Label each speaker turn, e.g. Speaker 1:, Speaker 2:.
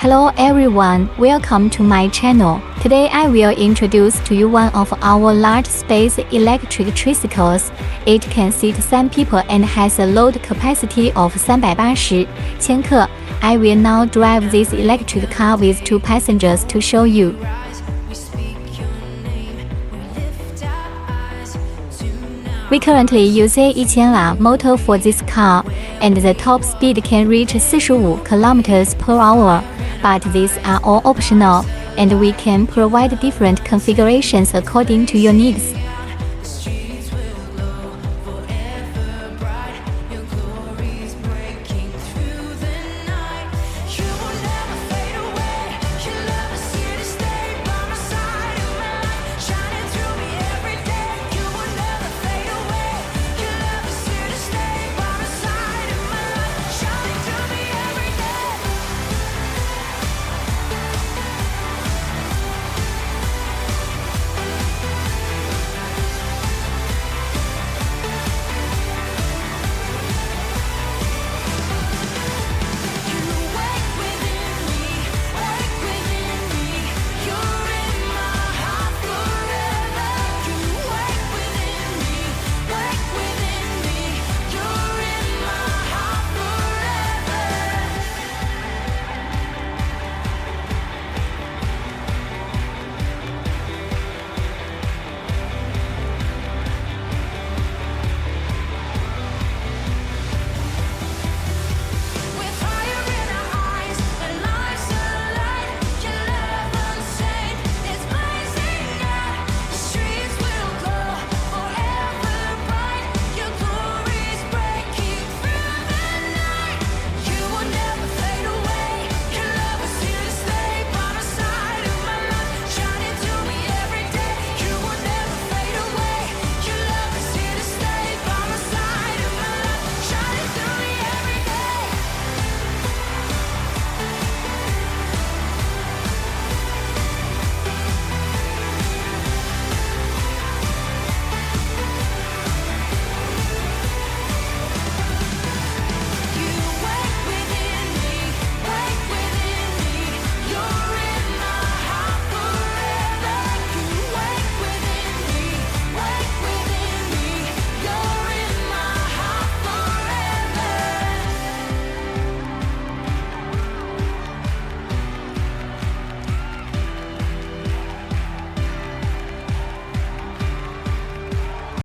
Speaker 1: Hello everyone, welcome to my channel. Today I will introduce to you one of our large space electric tricycles. It can seat 3 people and has a load capacity of 380千克. I will now drive this electric car with 2 passengers to show you. We currently use a 1000 motor for this car, and the top speed can reach 45 km/h. But these are all optional, and we can provide different configurations according to your needs.